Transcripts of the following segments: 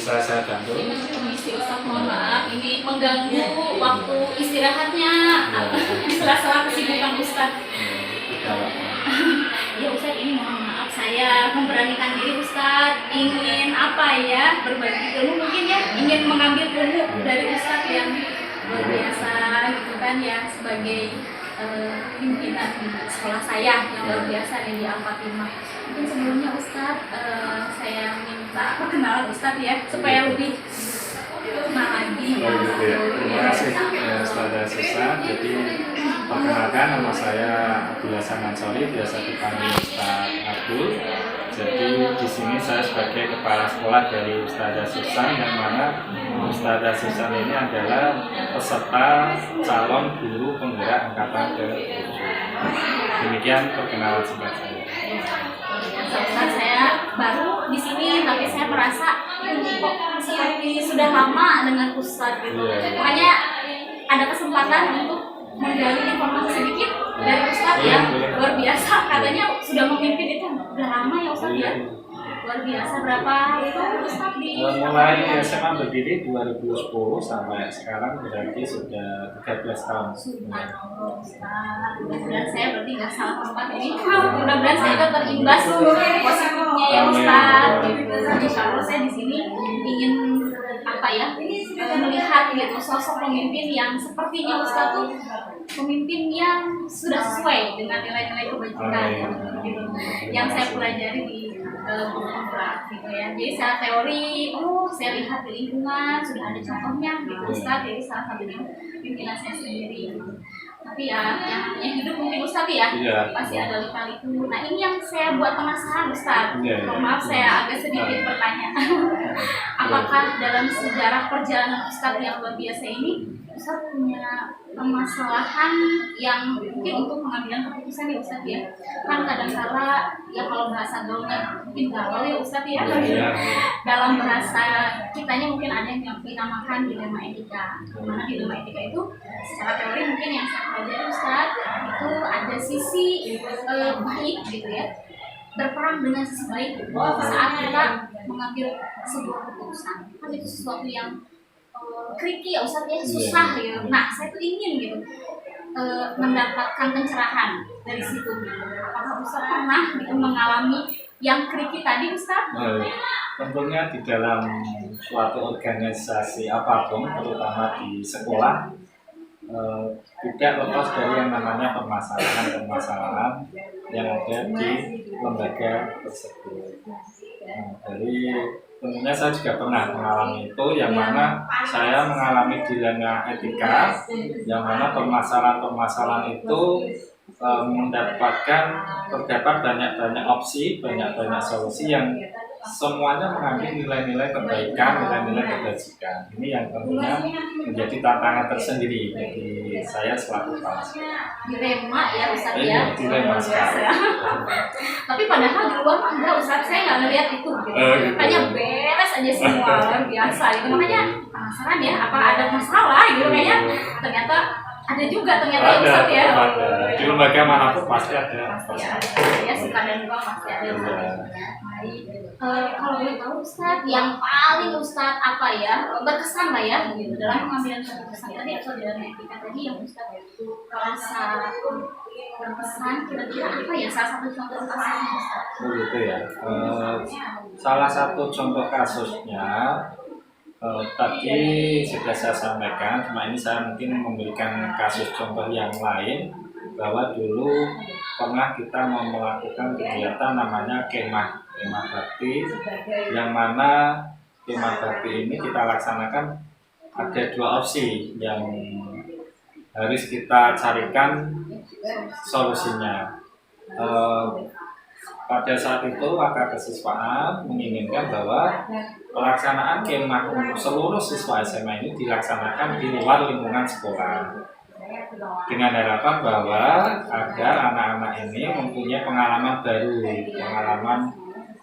Bisa saya bantu? Permisi Ustaz, mohon maaf ini mengganggu waktu istirahatnya di sela-sela kesibukan Ustaz. Ya Ustaz, ini mohon maaf saya memberanikan diri Ustaz, ingin apa ya, berbagi ilmu mungkin ya, ingin mengambil ilmu dari Ustaz yang luar biasa gitu kan ya, sebagai pimpinan sekolah saya yang luar biasa di Al-Fatimah. Mungkin sebelumnya Ustaz, saya minta perkenalan Ustaz ya, supaya lebih kenal lagi. Terima kasih Ustazah Susan. Jadi perkenalkan, nama saya Abdul Hasan Ansori, biasa dipanggil Ustaz Abdul. Jadi di sini saya sebagai kepala sekolah dari Ustazah Susan, yang mana Ustazah Susan ini adalah peserta calon guru penggerak angkatan ke-7. Demikian perkenalan singkat saya. Ustaz, saya baru di sini, tapi saya merasa kok seperti sudah lama dengan Ustaz gitu. Makanya ada kesempatan untuk menggali informasi sedikit dari Ustaz yang luar biasa. Katanya sudah memimpin itu udah lama ya Ustaz ya. Luar biasa. Berapa tahun Ustaz di mulai SMA berdiri 2010 sampai sekarang berarti sudah 13 tahun. Subhanallah Ustaz. Mudah-mudahan saya berarti nggak salah tempat ini. Mudah-mudahan saya juga terimbas positifnya ya Ustaz. Insya Allah saya di sini ingin apa ya, melihat gitu sosok pemimpin yang sepertinya Ustaz tuh pemimpin yang sudah sesuai dengan nilai-nilai kebajikan gitu, yang saya pelajari di penggerak gitu ya. Jadi secara teori, saya lihat di lingkungan sudah ada contohnya gitu Ustaz. Jadi salah satunya pimpinan saya sendiri. Tapi ya yang hidup mungkin Ustaz ya, pasti ada lika-liku. Nah ini yang saya buat penasaran Ustaz. Maaf saya agak sedikit bertanya. Apakah dalam sejarah perjalanan Ustaz yang luar biasa ini, Ustaz punya permasalahan yang mungkin untuk pengambilan keputusan ya Ustaz ya? Kan kadang-kala ya kalau bahasa gaulnya mungkin gaul ya Ustaz ya. Dalam bahasa kitanya mungkin ada yang dinamakan dilema etika. Karena dilema etika itu secara teori mungkin yang saya pelajari Ustaz itu ada sisi baik gitu ya, berperang dengan sisi baik saat kita mengambil sebuah keputusan. Kan itu sesuatu yang tricky ya Ustaz ya, susah gitu. Nah saya tuh ingin gitu mendapatkan pencerahan dari situ. Apakah Ustaz pernah gitu mengalami yang tricky tadi Ustaz? Tentunya di dalam suatu organisasi apapun, terutama di sekolah, tidak lepas dari yang namanya permasalahan-permasalahan yang ada di lembaga tersebut. Jadi tentunya saya juga pernah mengalami itu, yang mana saya mengalami dilema etika, yang mana permasalahan-permasalahan itu terdapat banyak-banyak opsi, banyak-banyak solusi yang semuanya mengambil nilai-nilai kebaikan, nilai-nilai kebajikan. Ini yang tentunya menjadi tantangan tersendiri bagi saya selaku kepala sekolah. Dilema ya Ustaz ya. Dilema sekali. Tapi padahal di luar enggak Ustaz, saya nggak ngeliat itu gitu. Hanya beres aja semua, luar biasa gitu. Makanya penasaran ya, apa ada masalah gitu, kayaknya ternyata ada juga ternyata Ustaz ya. Di lembaga manapun pasti ada. Pasti ada. Ya suka dan duka pasti ada Ustaz. Kalau boleh tahu Ustaz, yang paling Ustaz apa ya berkesan lah ya gitu dalam pengambilan keputusan tadi atau dalam etika tadi yang Ustaz rasa berkesan, kira-kira apa ya salah satu contoh kasusnya Ustaz? Begitu ya. Salah satu contoh kasusnya tadi sudah saya sampaikan, cuma ini saya mungkin memberikan kasus contoh yang lain, bahwa dulu pernah kita mau melakukan kegiatan namanya kemah bakti, yang mana kemah bakti ini kita laksanakan ada dua opsi yang harus kita carikan solusinya. Pada saat itu Wakil Kesiswaan menginginkan bahwa pelaksanaan kemah untuk seluruh siswa SMA ini dilaksanakan di luar lingkungan sekolah, dengan harapan bahwa agar anak-anak ini mempunyai pengalaman baru, pengalaman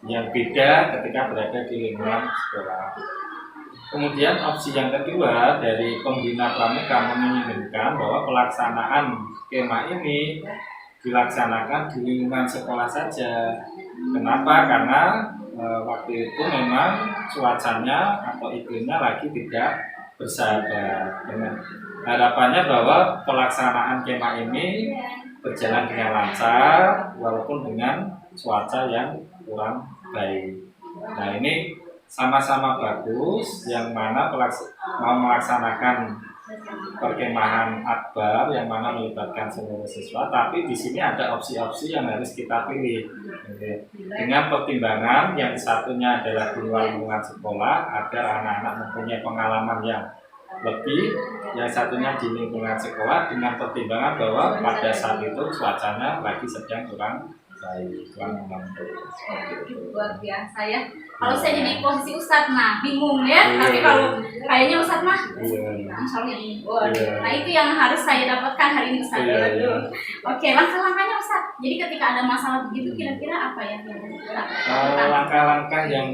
yang beda ketika berada di lingkungan sekolah. Kemudian opsi yang kedua dari pembina pramuka menginginkan bahwa pelaksanaan kemah ini dilaksanakan di lingkungan sekolah saja. Kenapa? Karena waktu itu memang cuacanya atau iklimnya lagi tidak bersahabat. Dengan harapannya bahwa pelaksanaan kemah ini berjalan dengan lancar walaupun dengan cuaca yang kurang baik. Nah, ini sama-sama bagus, yang mana mau melaksanakan perkemahan akbar yang mana melibatkan seluruh siswa, tapi di sini ada opsi-opsi yang harus kita pilih. Dengan pertimbangan yang satunya adalah di luar lingkungan sekolah agar anak-anak mempunyai pengalaman yang lebih, yang satunya di lingkungan sekolah dengan pertimbangan bahwa pada saat itu cuacanya lagi sedang kurang baik, kurang membantu. Luar biasa ya. Kalau saya jadi posisi Ustadz, nah bingung ya. Tapi kalau kayaknya Ustadz mah, insya Allah ini. Nah itu yang harus saya dapatkan hari ini Ustadz. Oke, langkah-langkahnya Ustadz. Jadi ketika ada masalah begitu, kira-kira apa ya? Langkah-langkah yang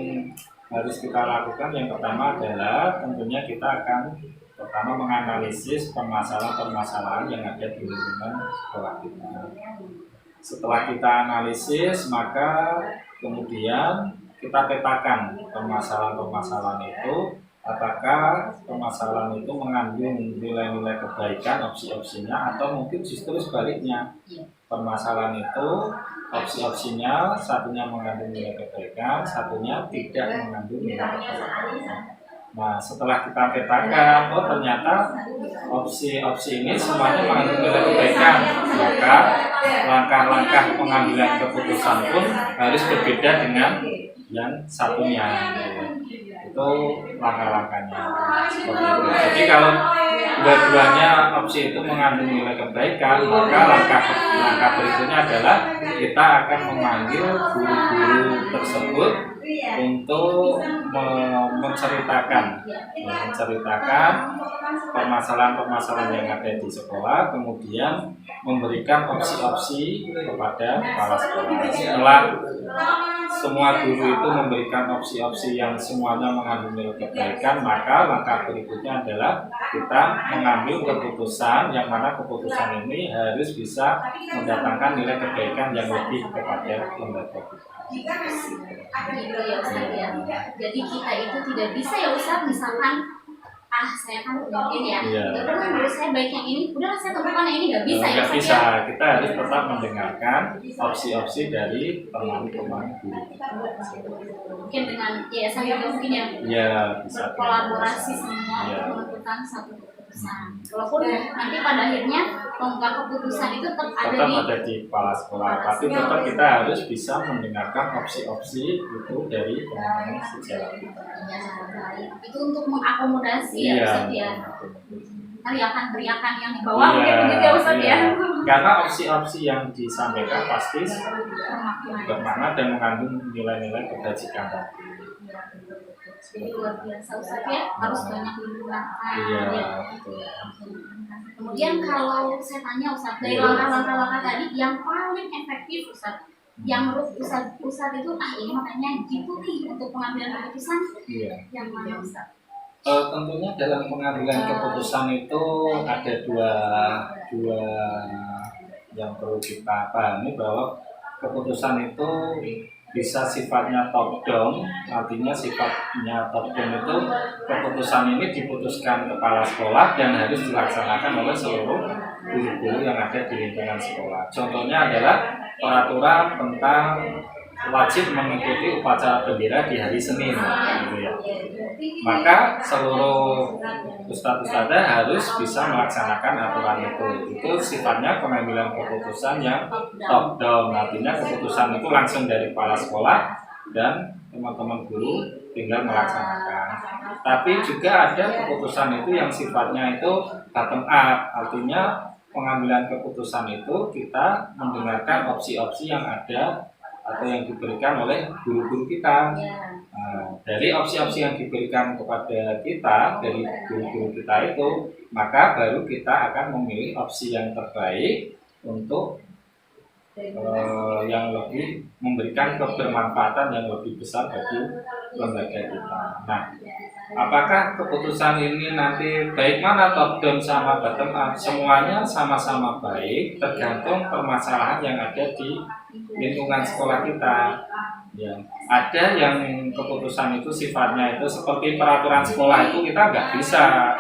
harus kita lakukan, yang pertama adalah tentunya kita akan pertama menganalisis permasalahan-permasalahan yang ada di lingkungan sekolah kita. Setelah kita analisis, maka kemudian kita petakan permasalahan-permasalahan itu, apakah permasalahan itu mengandung nilai-nilai kebaikan, opsi-opsinya, atau mungkin justru sebaliknya. Permasalahan itu, opsi-opsinya, satunya mengandung nilai kebaikan, satunya tidak mengandung nilai kebaikan. Nah, setelah kita petakan, oh ternyata opsi-opsi ini semuanya mengandung nilai kebaikan, maka langkah-langkah pengambilan keputusan pun harus berbeda dengan yang satunya. Itu langkah-langkahnya. Jadi kalau dua-duanya opsi itu mengandung nilai kebaikan, maka langkah berikutnya adalah kita akan memanggil guru-guru tersebut untuk menceritakan permasalahan-permasalahan yang ada di sekolah, kemudian memberikan opsi-opsi kepada kepala sekolah. Setelah semua guru itu memberikan opsi-opsi yang semuanya mengandung nilai kebaikan, maka langkah berikutnya adalah kita mengambil keputusan, yang mana keputusan ini harus bisa mendatangkan nilai kebaikan yang lebih kepada lembaga kita. Gitu ya Ustadz ya. Jadi kita itu tidak bisa ya Ustadz, misalkan saya kan mungkin ya, udah menurut saya baik yang ini, udah saya tentukan yang ini, nggak bisa ya Ustadz ya. Kita harus tetap mendengarkan opsi-opsi dari pemangku guru. Mungkin dengan yayasan juga mungkin ya, bisa berkolaborasi semua untuk menentukan satu keputusan. Walaupun nanti pada akhirnya pemegang keputusan itu tetap ada di kepala sekolah, tapi tetap kita harus bisa mendengarkan opsi-opsi itu dari pemangku sejarah kita. Ya, baik. Itu untuk mengakomodasi ya Ustadz ya. Teriakan-teriakan yang dibawa mungkin begitu ya Ustadz ya. Karena opsi-opsi yang disampaikan pasti bermakna dan mengandung nilai-nilai kebajikan tadi. Jadi luar biasa Ustadz ya, harus banyak digunakan. Kemudian kalau saya tanya Ustadz, dari langkah-langkah tadi yang paling efektif Ustadz, yang menurut Ustadz itu ini makanya gitu nih untuk pengambilan keputusan, yang mana Ustadz? Tentunya dalam pengambilan keputusan itu ada dua yang perlu kita pahami, bahwa keputusan itu bisa sifatnya top down, artinya sifatnya top down itu keputusan ini diputuskan kepala sekolah dan harus dilaksanakan oleh seluruh guru-guru yang ada di lingkungan sekolah. Contohnya adalah peraturan tentang wajib mengikuti upacara bendera di hari Senin, gitu ya. Maka seluruh ustadz-ustadzah harus bisa melaksanakan aturan itu. Itu sifatnya pengambilan keputusan yang top down, artinya keputusan itu langsung dari kepala sekolah dan teman-teman guru tinggal melaksanakan. Tapi juga ada keputusan itu yang sifatnya itu bottom up, artinya pengambilan keputusan itu kita mendengarkan opsi-opsi yang ada atau yang diberikan oleh guru-guru kita. Nah, dari opsi-opsi yang diberikan kepada kita dari guru-guru kita itu, maka baru kita akan memilih opsi yang terbaik untuk yang lebih memberikan kebermanfaatan yang lebih besar bagi lembaga kita. Nah, apakah keputusan ini nanti baik mana, top down sama bottom up, semuanya sama-sama baik tergantung permasalahan yang ada di lingkungan sekolah kita. Ya, ada yang keputusan itu sifatnya itu seperti peraturan sekolah, itu kita nggak bisa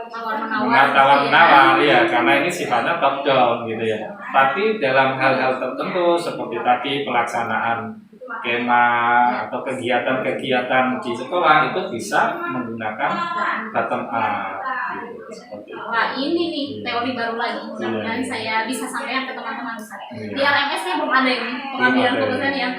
tawar-menawar ya, karena ini sifatnya top down gitu ya. Tapi dalam hal-hal tertentu seperti tadi pelaksanaan skema atau kegiatan-kegiatan di sekolah itu bisa menggunakan bottom up gitu, seperti itu. Wah, ini nih teori baru lagi dan saya bisa sampaikan ke teman-teman Ustaz. Di LMS nya belum ada ini pengambilan keputusan yang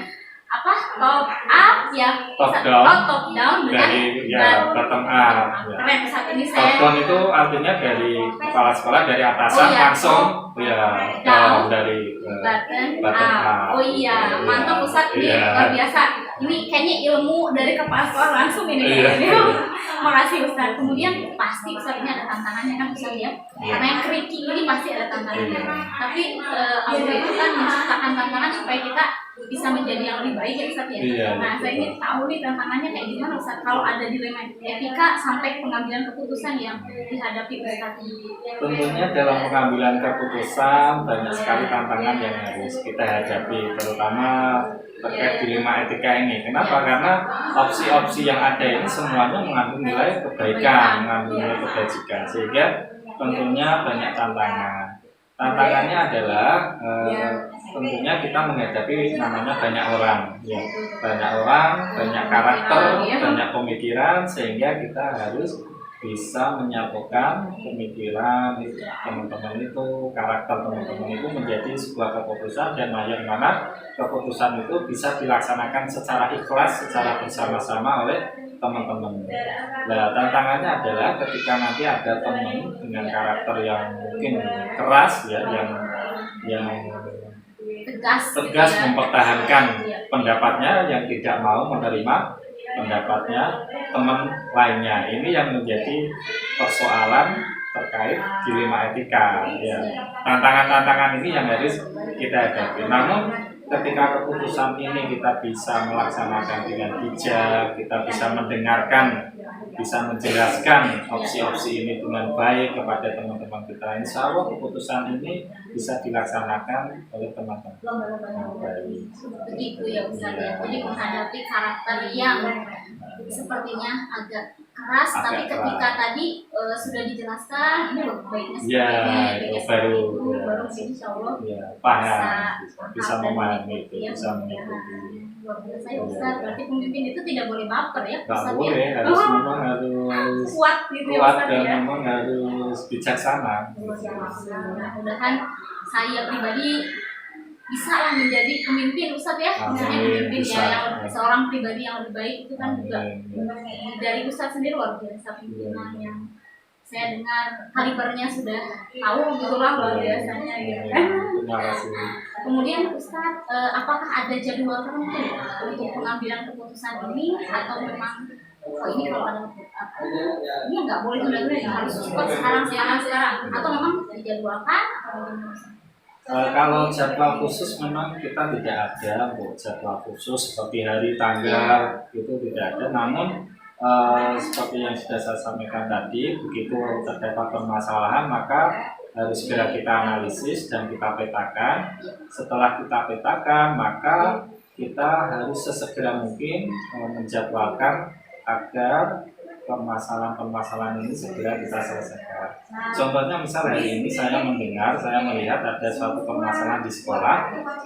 apa top up ya, top down, top down dari ya bottom up. Keren, saat ini Top saya down itu artinya dari kepala sekolah, dari atasan langsung ya down dari bottom up. Oh iya, mantap Ustaz, ini luar biasa. Ini kayaknya ilmu dari kepala sekolah langsung ini. Makasih Ustaz. Kemudian pasti Ustaz ini ada tantangannya kan Ustaz ya. Karena yang tricky ini pasti ada tantangannya. Tapi Allah itu kan menciptakan tantangan supaya kita bisa menjadi yang lebih baik ya Ustaz ya. Nah, saya ingin tahu nih tantangannya kayak gimana Ustaz kalau ada dilema etika sampai pengambilan keputusan yang dihadapi Ustaz. Tentunya dalam pengambilan keputusan banyak sekali tantangan yang harus kita hadapi, terutama terkait dilema etika ini. Kenapa? Karena opsi-opsi yang ada ini semuanya mengandung nilai kebaikan, mengandung nilai kebajikan, sehingga tentunya banyak tantangan. Tantangannya adalah tentunya kita menghadapi namanya banyak orang, ya. Banyak orang, banyak karakter, banyak pemikiran, sehingga kita harus bisa menyatukan pemikiran teman-teman itu, karakter teman-teman itu menjadi sebuah keputusan, dan yang mana keputusan itu bisa dilaksanakan secara ikhlas, secara bersama-sama oleh teman-teman. Nah, tantangannya adalah ketika nanti ada teman dengan karakter yang mungkin keras ya, yang tegas mempertahankan pendapatnya, yang tidak mau menerima pendapatnya teman lainnya. Ini yang menjadi persoalan terkait dilema etika ya. Tantangan-tantangan ini yang harus kita hadapi. Namun ketika keputusan ini kita bisa melaksanakan dengan bijak, kita bisa mendengarkan, bisa menjelaskan opsi-opsi ini dengan baik kepada teman-teman kita, insya Allah keputusan ini bisa dilaksanakan oleh teman-teman. Begitu ya Ustaz ya. Jadi menghadapi karakter yang sepertinya agak keras, tapi ketika tadi sudah dijelaskan ini baiknya seperti ini, baru insya Allah paham, bisa memahami itu, bisa mengikuti. Luar biasa ya Ustaz. Berarti pemimpin itu tidak boleh baper ya Ustaz. Tidak boleh, memang harus kuat gitu ya Ustaz dan ya. memang harus bijaksana. Mudah-mudahan saya pribadi bisa lah menjadi pemimpin Ustaz ya. Maksudnya pemimpin yang seorang pribadi yang lebih baik itu kan juga dari Ustaz sendiri luar biasa pimpinan yang saya dengar kalibernya sudah tahu gitulah luar biasanya gitu kan. Terima kasih. Kemudian Ustaz, apakah ada jadwal tertentu untuk pengambilan keputusan ini atau memang ini kalau ada ini nggak boleh tunda-tunda harus cepat sekarang atau memang dijadwalkan atau bagaimana? Kalau jadwal khusus memang kita tidak ada untuk jadwal khusus seperti hari tanggal itu tidak ada. Namun seperti yang sudah saya sampaikan tadi, begitu terdapat permasalahan maka harus segera kita analisis dan kita petakan. Setelah kita petakan maka kita harus sesegera mungkin menjadwalkan agar permasalahan-permasalahan ini segera kita selesaikan. Contohnya misal hari ini saya melihat ada suatu permasalahan di sekolah,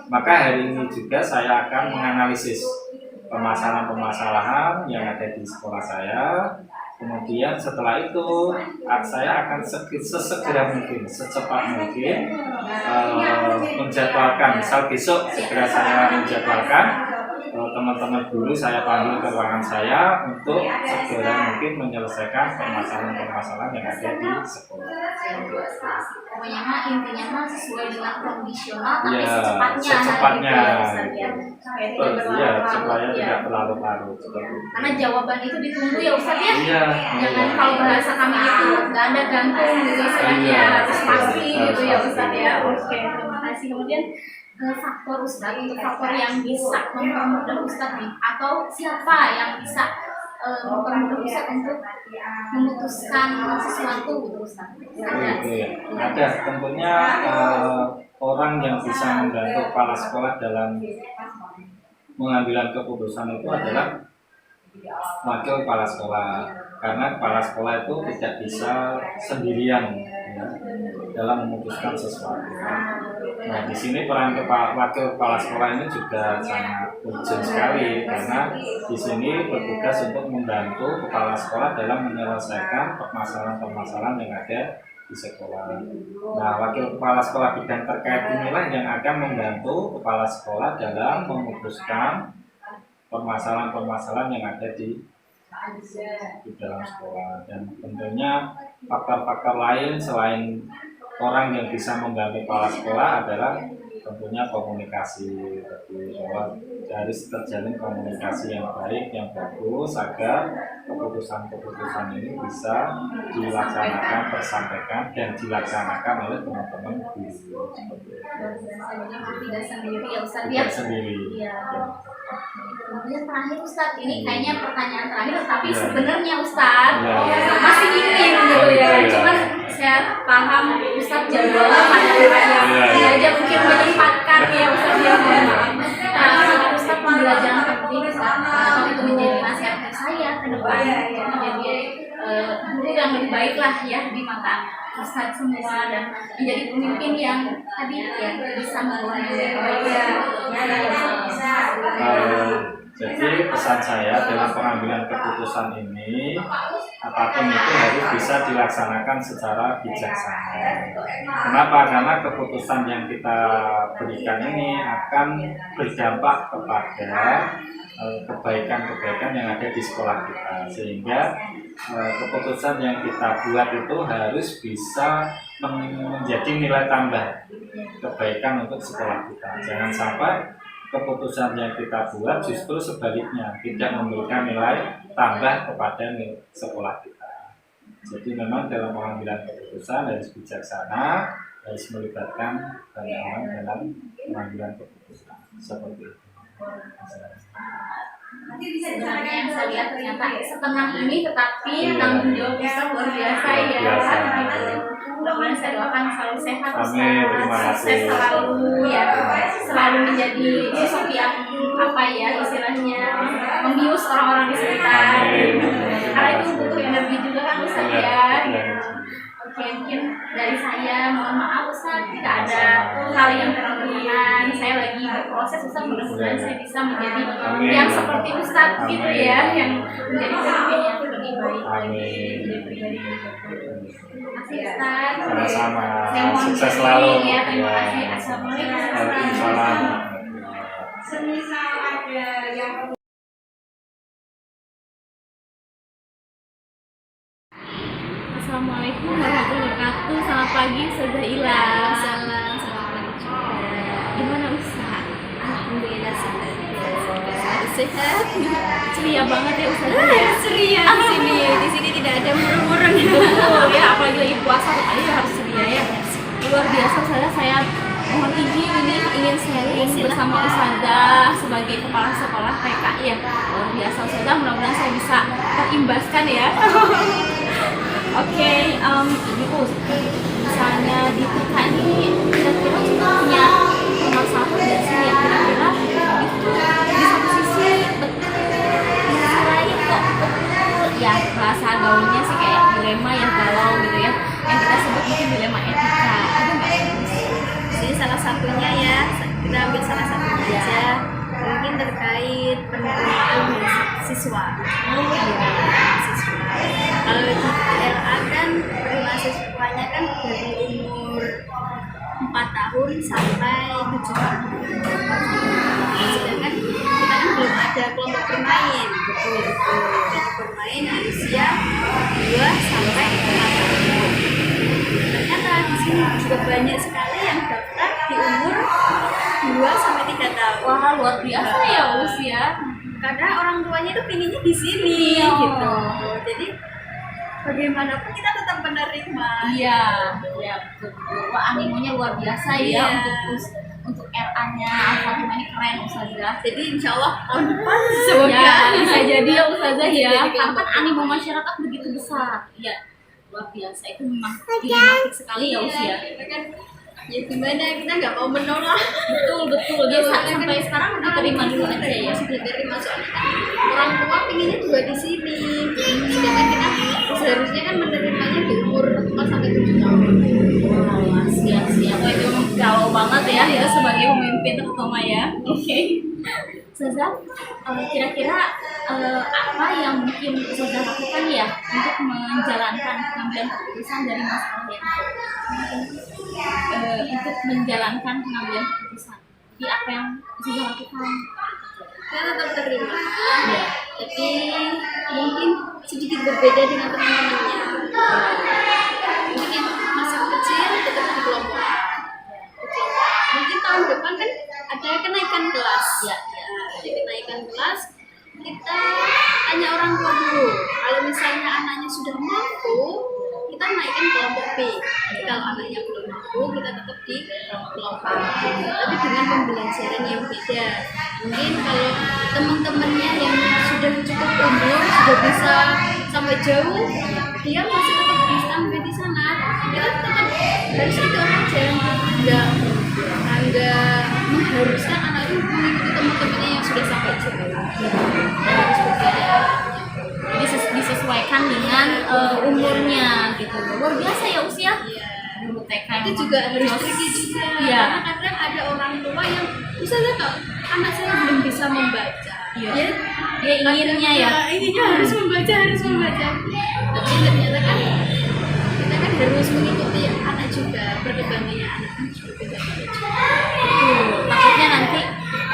maka hari ini juga saya akan menganalisis permasalahan-permasalahan yang ada di sekolah saya. Kemudian setelah itu saya akan sesegera mungkin, secepat mungkin menjadwalkan. Misal besok segera saya menjadwalkan teman-teman guru saya panggil ke ruangan saya untuk segera mungkin menyelesaikan permasalahan-permasalahan yang ada di sekolah. Pokoknya intinya sesuai dengan kondisional tapi secepatnya gitu, supaya tidak berlarut-larut. Karena jawaban itu ditunggu ya Ustaz ya. Jangan kalau bahasa kami itu nggak ada gantung gitu istilahnya, harus pasti gitu ya Ustaz ya. Oke, terima kasih. Kemudian faktor Ustaz, untuk faktor yang bisa mempermudah Ustaz nih, atau siapa yang bisa mempermudah Ustaz untuk memutuskan sesuatu gitu Ustaz. Gitu ya. Ada tentunya orang yang bisa membantu kepala sekolah dalam mengambil keputusan itu adalah wakil kepala sekolah, karena kepala sekolah itu tidak bisa sendirian ya, dalam memutuskan sesuatu. Nah, di sini peran wakil kepala sekolah ini juga sangat urgent sekali, karena di sini bertugas untuk membantu kepala sekolah dalam menyelesaikan permasalahan-permasalahan yang ada di sekolah. Nah, wakil kepala sekolah bidang terkait inilah yang akan membantu kepala sekolah dalam memutuskan permasalahan-permasalahan yang ada di dalam sekolah. Dan tentunya faktor-faktor lain selain orang yang bisa membantu kepala sekolah adalah tentunya komunikasi, bahwa harus terjalin komunikasi yang baik, yang bagus, agar keputusan-keputusan ini bisa dilaksanakan, tersampaikan, dan dilaksanakan oleh teman-teman guru. Tidak sendiri ya Ustaz ya. Tidak sendiri. Iya. Kemudian terakhir Ustaz, ini kayaknya pertanyaan terakhir, tapi sebenarnya Ustaz masih ingin gitu ya. Cuman saya paham Ustaz jadwalnya pada aja mungkin menyempatkan ya Ustaz ya. Nah, Ustaz pembelajaran penting Ustaz, itu menjadi nasihat saya ke depan untuk menjadi guru yang lebih baik lah ya di mata Ustaz semua, dan menjadi pemimpin yang tadi ya bisa membawa yang baik. Jadi pesan saya dalam pengambilan keputusan ini, apapun itu harus bisa dilaksanakan secara bijaksana. Kenapa? Karena keputusan yang kita berikan ini akan berdampak kepada kebaikan-kebaikan yang ada di sekolah kita, sehingga keputusan yang kita buat itu harus bisa menjadi nilai tambah kebaikan untuk sekolah kita. Jangan sampai keputusan yang kita buat justru sebaliknya tidak memberikan nilai tambah kepada sekolah kita. Jadi memang dalam pengambilan keputusan harus bijaksana, harus melibatkan banyak orang dalam pengambilan keputusan seperti itu. Sebenarnya yang saya lihat ternyata setenang ini, tetapi tanggung jawab Ustaz luar biasa ya. Mudah-mudahan saya doakan selalu sehat Ustaz, sukses selalu ya, selalu menjadi sosok yang apa ya istilahnya membius orang-orang di sekitar. Karena itu butuh energi juga kan Ustaz ya. Oke, mungkin dari saya mohon maaf Ustaz jika ada hal yang kurang berkenan. Saya lagi berproses Ustaz, mudah-mudahan saya bisa menjadi yang seperti Ustaz gitu ya, yang menjadi pemimpin yang lebih baik lagi. Terima kasih Ustaz. Sama-sama. Saya mohon Sukses selalu. ya, terima kasih. Assalamualaikum. Waalaikumsalam. Semisal ada yang Assalamualaikum warahmatullahi wabarakatuh. Selamat pagi, sudah hilang. salam selamat pagi juga. Gimana Ustaz? Alhamdulillah sehat. Ceria banget ya Ustaz ya. Ceria di sini tidak ada murung-murung. Betul ya, apalagi lagi puasa, ayo harus ceria ya. Luar biasa saya mohon izin ini ingin sharing bersama Ustazah sebagai kepala sekolah TK ya. Luar biasa Ustazah, mudah-mudahan saya bisa terimbaskan ya. Oke, Ibu, misalnya di TK ini kira-kira kita punya masalah dan sih yang kira-kira itu di satu sisi betul, di sisi lain kok betul ya, bahasa gaulnya sih kayak dilema yang galau gitu ya, yang kita sebut mungkin dilema etika. Ada nggak? Jadi salah satunya ya, kita ambil salah satunya aja. Mungkin terkait penerimaan siswa. Siswa. Kalau di LA kan penerimaan siswanya kan dari umur 4 tahun sampai 7 tahun. Sedangkan kita kan belum ada kelompok bermain. Kelompok bermain di usia 2 sampai 4 tahun. Ternyata di sini juga banyak sekali yang daftar di umur 2 sampai 3 tahun. Wah, luar biasa ya usia. Karena orang tuanya itu pinginnya di sini gitu. Jadi bagaimanapun kita tetap menerima. Iya, ya betul. Wah, animonya luar biasa ya Iya. untuk untuk RA-nya Al-Fatimah ini keren Ustazah. Jadi insya Allah tahun depan semoga Ya, bisa jadi ya Ustazah ya. Jadi Karena kan kelompok. animo masyarakat begitu besar. Ya, luar biasa. Itu memang dinamik sekali ya usia. Kita kan ya gimana, kita nggak mau menolak. Betul betul. Dia sampai sekarang diterima dulu aja ya. Sudah diterima, soalnya kan orang tua pinginnya juga di sini. Sedangkan kita seharusnya kan menerimanya di umur 4 sampai 7 tahun. Wah, siap-siap. Wah, itu memang galau banget ya kita sebagai pemimpin terutama ya. Oke. Ustazah, kira-kira apa yang mungkin Ustazah lakukan ya untuk menjalankan pengambilan keputusan dari masalah yang untuk menjalankan pengambilan keputusan? Jadi apa yang Ustazah lakukan? Saya tetap terima, Ya. tapi mungkin sedikit berbeda dengan teman-temannya. Mungkin yang masih kecil tetap di kelompok A. Mungkin tahun depan kan ada kenaikan kelas. Ya. Ada kenaikan kelas, kita tanya orang tua dulu. Kalau misalnya anaknya sudah mampu, kita naikkan kelompok B. Jadi kalau anaknya belum mampu, kita tetap di kelompok A. Tapi dengan pembelajaran yang beda. Mungkin kalau teman-temannya yang sudah cukup umur, sudah bisa sampai jauh, dia masih tetap bisa sampai di sana. Kita tetap harus itu aja. Nggak mengharuskan anak itu mengikuti teman-temannya yang sudah sampai jauh. Harus berbeda. Jadi disesuaikan dengan umurnya gitu. Luar biasa ya usia. Iya. Guru TK Itu memang juga harus harus- tricky juga. Iya. Karena kadang ada orang tua yang misalnya kalau anak saya belum bisa membaca, Iya. ya Dia inginnya ya. inginnya harus membaca. Tapi ternyata kan kita kan harus mengikuti anak juga, perkembangannya anak kan juga beda-beda juga. Betul. Takutnya nanti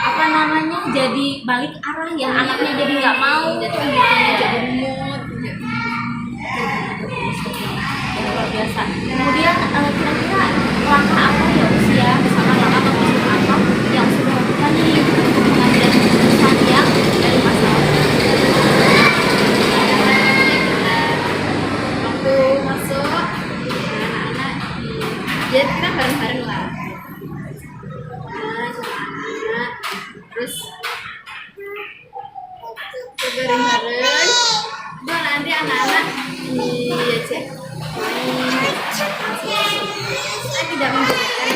apa namanya jadi balik arah ya, anaknya jadi nggak mau. Jadi kan Iya. jadi mood. Luar biasa. Kemudian kira-kira langkah apa ya usia, misalnya langkah atau prinsip apa yang sudah lakukan nih untuk mengambil keputusan yang dari masalah. Waktu masuk anak-anak ya kita bareng-bareng lah, anak terus bareng-bareng itu nanti anak-anak diajak main. Kita tidak membedakan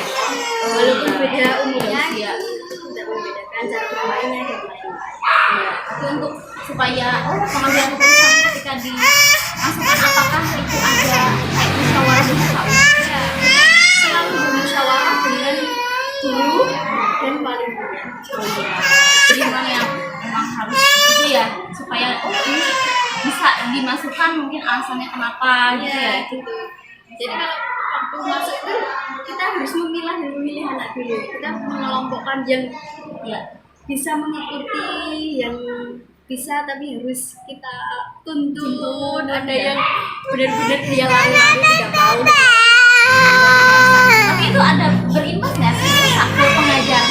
walaupun beda umurnya, Iya. tidak membedakan cara bermainnya dan lain-lain. Ya, tapi untuk supaya pengambilan keputusan ketika dimasukkan apakah itu ada kayak musyawarah bersama? Ya, selalu bermusyawarah dengan guru dan wali murid. Jadi memang yang memang harus itu ya supaya ini bisa dimasukkan mungkin alasannya kenapa gitu ya. Ya, gitu. Jadi kalau waktu masuk itu kita harus memilah dan memilih anak dulu. Kita mengelompokkan yang Ya, bisa mengikuti, yang bisa tapi harus kita tuntun. Ada yang benar-benar dia lari-lari tidak mau. tapi itu ada berimbas nggak sih ke pengajar?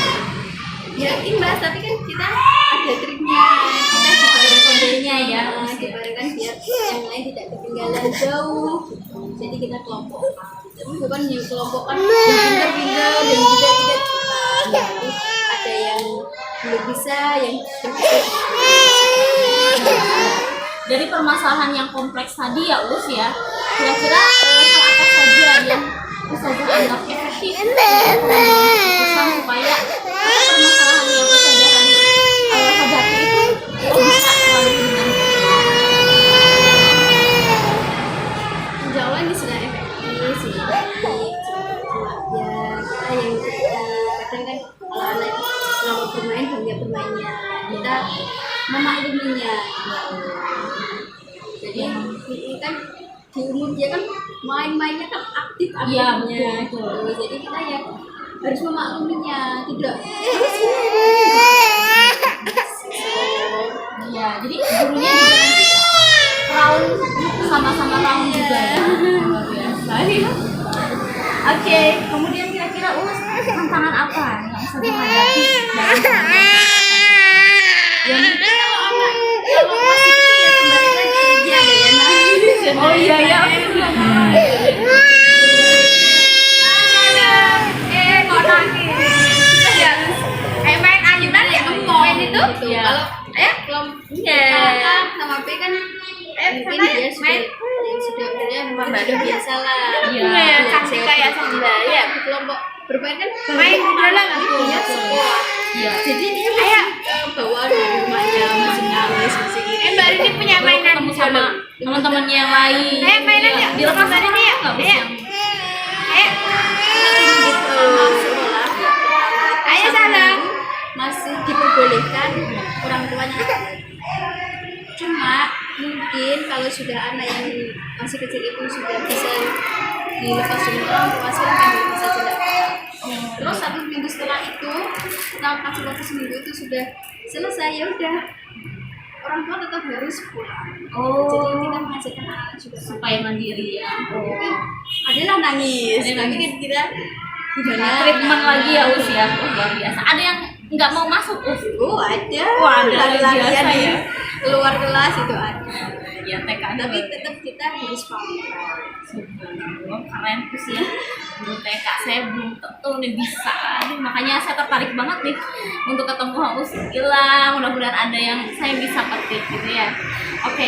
Ya imbas, tapi kan kita ada triknya. Kita Ada kondenya ya. dibarengkan biar yang lain tidak ketinggalan jauh. Jadi kita kelompokkan. Tapi bukan yang kelompokkan yang pintar-pintar dan tidak bukan. Tapi ada yang belum bisa, yang sudah bisa. Dari permasalahan yang kompleks tadi ya Us ya, kira-kira hal apa saja yang Ustazah anggap efektif untuk mengambil keputusan supaya permasalahan yang Ustazah tadi hadapi itu bisa selalu dengan Insya Allah ini sudah efektif sih. Ya kita yang kadang kan kalau anak selama bermain banyak bermainnya, kita memakluminya. Jadi ini kan di umur dia kan main-mainnya kan aktif Iya, aktifnya. betul. Jadi kita ya harus memakluminya, tidak ya. Jadi gurunya juga nanti round sama-sama round juga ya. Luar biasa ya. Oke, kemudian kira-kira Us tantangan apa yang Ustazah hadapi dalam pengambilan? ya mungkin kalau anak kalau masih kecil ya kembali lagi dia ada yang nangis. Oh iya ya. Kok nangis? Kalau kelompok sama B kan mungkin dia sudah umurnya membaca biasa lah. kayak sama ya kelompok bermain kan main di dalam dia sekolah. Jadi dia kayak bawa dari rumahnya masih nangis musik ini. Mbak Rini punya mainan ketemu sama teman-temannya yang lain. mainan ya Di lepas Mbak Rini ya nggak bisa. Ayo sana. Masih diperbolehkan orang tuanya. Cuma mungkin kalau sudah anak yang masih kecil itu sudah bisa dilepas dari orang tua silahkan bisa tidak. Terus 1 minggu setelah itu, setelah kasih waktu seminggu itu sudah selesai, ya udah orang tua tetap harus pulang. Jadi kita mengajarkan anak juga Supaya mandiri ya. mungkin adalah nangis, tapi kan kita gimana Treatment lagi ya usia luar biasa. Ada yang nggak mau masuk ada Wah, ada lari-larian biasa di ya. luar kelas itu ada, ya TK tapi tetap kita harus paham. keren sih ya guru TK. Saya belum tentu nih bisa. Aduh, makanya saya tertarik banget nih untuk ketemu Haus Gila. Mudah-mudahan ada yang saya bisa petik gitu ya. Oke,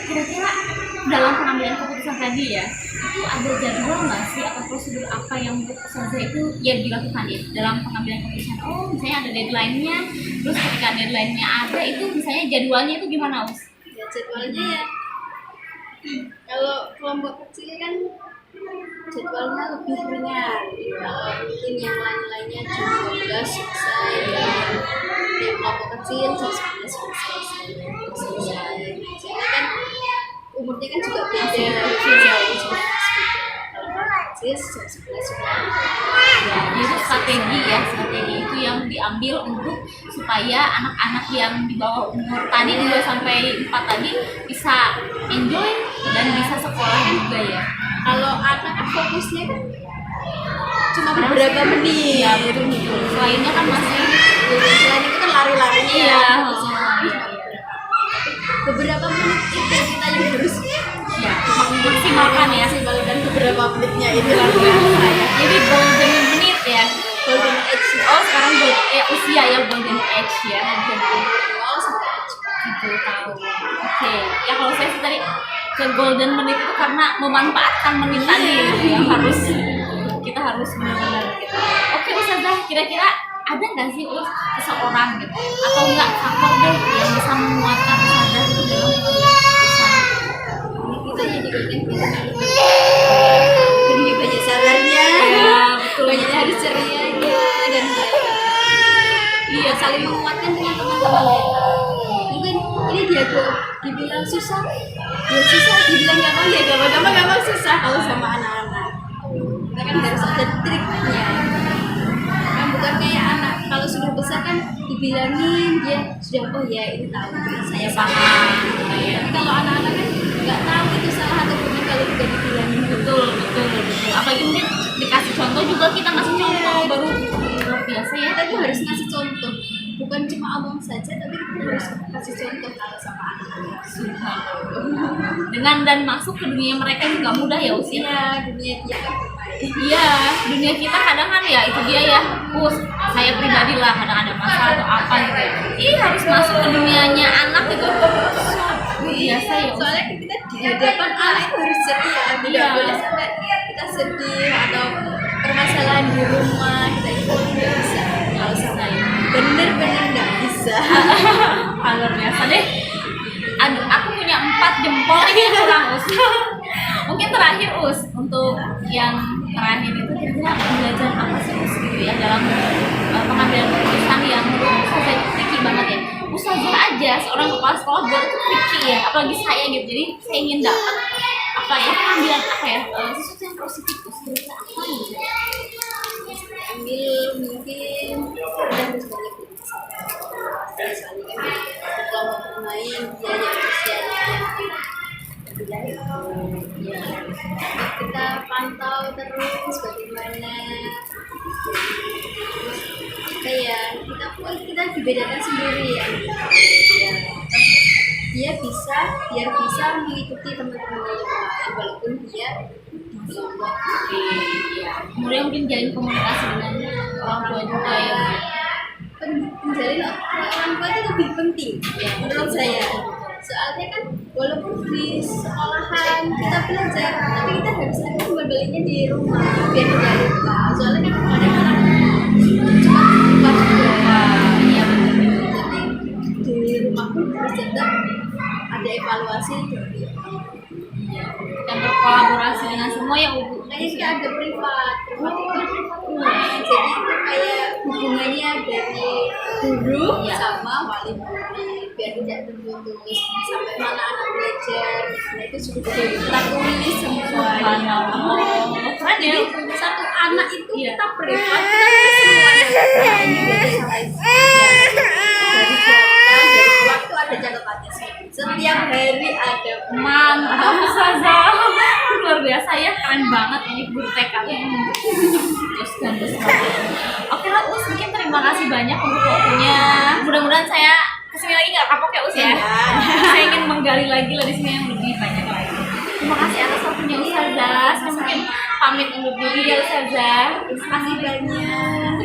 kira-kira dalam pengambilan keputusan tadi ya, itu ada jadwal nggak sih atau prosedur apa yang menurut Ustazah itu ya dilakukan ya dalam pengambilan keputusan? Oh, misalnya ada deadline-nya, terus ketika deadline-nya ada itu misalnya jadwalnya itu gimana, Us? Ya jadwalnya ya kalau kelompok kecil kan jadwalnya lebih ringan. Kalau mungkin yang lain-lainnya jam 12 selesai, yang kelompok kecil jam 11 selesai. Jadi kan umurnya kan juga beda, jauh juga kecil jam 11 sudah. Ya, itu strategi ya, strategi itu yang diambil untuk supaya anak-anak yang di bawah umur tadi 2 sampai 4 tadi bisa enjoy dan bisa sekolah juga ya. Kalau anak kan fokusnya kan cuma beberapa menit. Ya, betul. Selainnya kan masih Selain itu kan lari-larinya. iya, Beberapa menit itu kita yang harus ya, maksimalkan ya. maksimalkan beberapa menitnya itu luar Iya, biasa ya. jadi golden menit ya. Golden age ya. Oh, sekarang usia ya golden age ya. Oh, sampai age. Gitu tahu. Oke, ya kalau saya sih tadi ke golden menit itu karena memanfaatkan menit tadi gitu ya, harus kita harus benar-benar gitu. Oke, Ustazah, kira-kira ada nggak sih seseorang gitu atau enggak faktor deh yang bisa menguatkan Ustazah itu dalam pengambilan keputusan? Ini kita ya juga kan ini banyak sabarnya, Ya, betul. banyak harus cerianya dan iya saling menguatkan dengan teman-teman kita. Mungkin ini dia tuh dibilang susah, ya susah, dibilang gampang ya gampang susah kalau sama anak-anak. Kita kan harus ada triknya. Kan bukan kayak anak kalau sudah besar kan dibilangin dia sudah oh ya ini tahu saya paham. Tapi kalau anak-anak kan nggak tahu itu salah atau benar kalau udah dibilangin. Betul. Apalagi mungkin dikasih contoh juga kita ngasih contoh baru luar biasa ya. Kita tuh harus ngasih contoh, bukan cuma omong saja tapi kita harus kasih contoh kalau sama anak-anak. Dengan dan masuk ke dunia mereka yang nggak mudah ya usia. Iya, dunia dia kan bermain. Iya, dunia kita kadang kan ya itu dia ya. Saya pribadi lah kadang ada masalah atau apa gitu ya. Harus masuk ke dunianya anak itu biasa ya. Soalnya kita di hadapan anak itu harus ceria, tidak Iya. boleh sampai kita sedih atau permasalahan di rumah kita itu nggak bisa. Kalau sama bener-bener nggak bisa. Luar biasa deh. Aduh, aku punya 4 jempol ini kurang Us. Mungkin terakhir Us untuk yang terakhir itu kira-kira belajar apa sih Us gitu ya dalam pengambilan keputusan yang menurut saya tricky banget ya. Ustazah aja seorang kepala sekolah buat itu tricky ya, apalagi saya gitu. Jadi saya ingin dapat apa ya pengambilan apa ya sesuatu yang positif Us. Kira-kira apa gitu? Ambil mungkin kita harus banyak misalnya kan kelompok bermain banyak usianya ya kita pantau terus bagaimana kita dibedakan sendiri ya biar bisa mengikuti teman-teman yang lain walaupun dia kelompok Kemudian mungkin jalin komunikasi dengan orang tua juga ya. menjalin orang tua itu lebih penting ya menurut saya. Soalnya kan walaupun di sekolahan kita belajar, tapi kita harus ada kembalinya di rumah biar tidak lupa. Soalnya kan kadang orang cepat lupa juga. Iya betul. Jadi di rumah pun harus tetap ada evaluasi dari Dan berkolaborasi dengan semua ya ibu. Kayaknya kita ada privat itu jadi itu kayak hubungannya dari guru sama wali murid biar tidak terputus sampai mana anak belajar. Nah itu juga kita tulis semuanya. Keren ya. Jadi satu anak itu kita privat kita tulis semuanya. Nah ini berarti dari catatan dari waktu ada catatannya setiap hari ada Mantap Ustazah. Luar biasa ya, keren banget ini guru TK. Terus gandus banget. Oke lah Us, mungkin terima kasih banyak untuk waktunya. Mudah-mudahan saya kesini lagi nggak kapok ya Us ya. Saya ingin menggali lagi lah di sini yang lebih banyak lagi. Terima kasih atas waktunya Ustazah. Saya mungkin pamit undur diri ya Ustazah. Terima kasih banyak.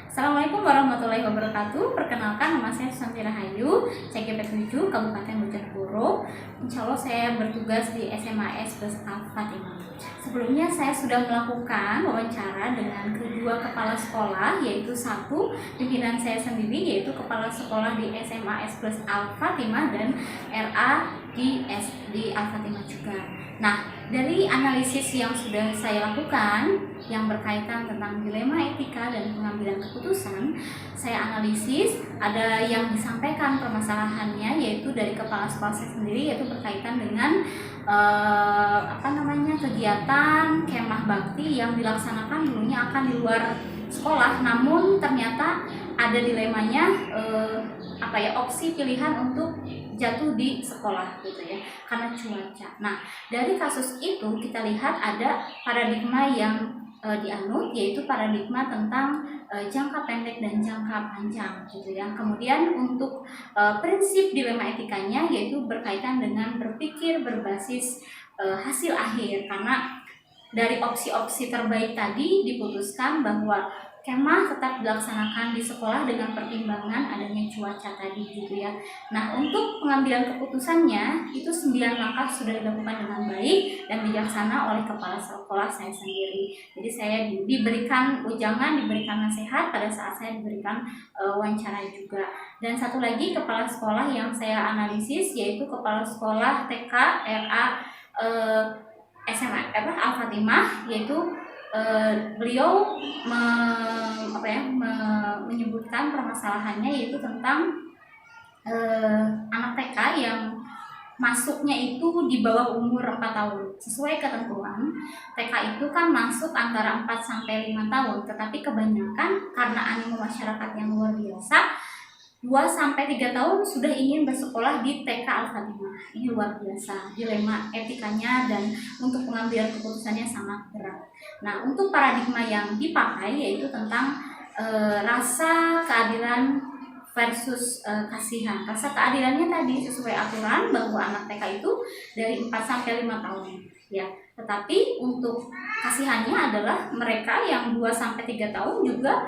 Assalamualaikum warahmatullahi wabarakatuh. Perkenalkan, nama saya Susanti Rahayu, CGP 7 Kabupaten Bojonegoro. Insya Allah saya bertugas di SMAS Plus Al-Fatimah. Sebelumnya saya sudah melakukan wawancara dengan kedua kepala sekolah, yaitu satu pimpinan saya sendiri, yaitu kepala sekolah di SMAS Plus Al-Fatimah dan RA di Al-Fatimah juga. Nah, dari analisis yang sudah saya lakukan yang berkaitan tentang dilema etika dan pengambilan keputusan, saya analisis ada yang disampaikan permasalahannya yaitu dari kepala sekolah saya sendiri, yaitu berkaitan dengan kegiatan kemah bakti yang dilaksanakan dulunya akan di luar sekolah, namun ternyata ada dilemanya opsi pilihan untuk jatuh di sekolah gitu ya karena cuaca. Nah, dari kasus itu kita lihat ada paradigma yang dianut, yaitu paradigma tentang jangka pendek dan jangka panjang gitu ya. Kemudian untuk prinsip dilema etikanya yaitu berkaitan dengan berpikir berbasis hasil akhir, karena dari opsi-opsi terbaik tadi diputuskan bahwa kemah tetap dilaksanakan di sekolah dengan pertimbangan adanya cuaca tadi gitu ya. Nah, untuk pengambilan keputusannya itu 9 langkah sudah dilakukan dengan baik dan bijaksana oleh kepala sekolah saya sendiri. Jadi saya diberikan ujangan, diberikan nasihat pada saat saya diberikan wawancara juga. Dan satu lagi kepala sekolah yang saya analisis yaitu kepala sekolah TK RA SMA Al-Fatimah, yaitu beliau menyebutkan permasalahannya yaitu tentang anak TK yang masuknya itu di bawah umur 4 tahun. Sesuai ketentuan, TK itu kan masuk antara 4 sampai 5 tahun, tetapi kebanyakan karena animo masyarakat yang luar biasa 2 sampai 3 tahun sudah ingin bersekolah di TK Al-Fatimah. Ini luar biasa, dilema etikanya dan untuk pengambilan keputusannya sangat berat. Nah, untuk paradigma yang dipakai yaitu tentang rasa keadilan versus kasihan. Rasa keadilannya tadi sesuai aturan bahwa anak TK itu dari 4 sampai 5 tahun ya. Tetapi untuk kasihannya adalah mereka yang 2 sampai 3 tahun juga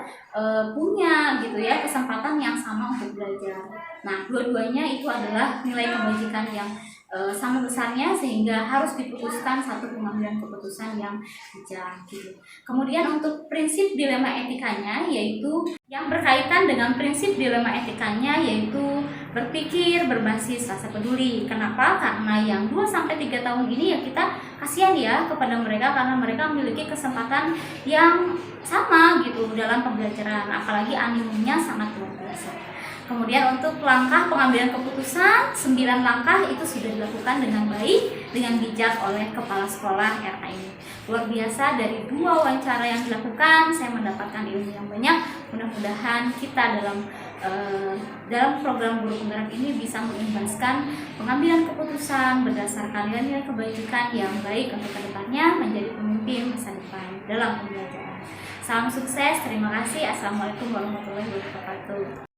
punya gitu ya kesempatan yang sama untuk belajar. Nah, dua-duanya itu adalah nilai kebajikan yang sama besarnya sehingga harus diputuskan satu pengambilan keputusan yang bijak gitu. Kemudian untuk prinsip dilema etikanya yaitu yang berkaitan dengan prinsip dilema etikanya yaitu berpikir berbasis rasa peduli. Kenapa? Karena yang 2 sampai 3 tahun ini ya kita kasihan ya kepada mereka karena mereka memiliki kesempatan yang sama gitu dalam pembelajaran, apalagi animonya sangat luar biasa. Kemudian untuk langkah pengambilan keputusan 9 langkah itu sudah dilakukan dengan baik, dengan bijak oleh kepala sekolah RA ini. Luar biasa, dari 2 wawancara yang dilakukan saya mendapatkan ilmu yang banyak. Mudah-mudahan kita dalam program Guru Penggerak ini bisa mengimbaskan pengambilan keputusan berdasarkan nilai-nilai kebajikan yang baik untuk kedepannya menjadi pemimpin masa depan dalam pembelajaran. Salam sukses, terima kasih. Assalamualaikum warahmatullahi wabarakatuh.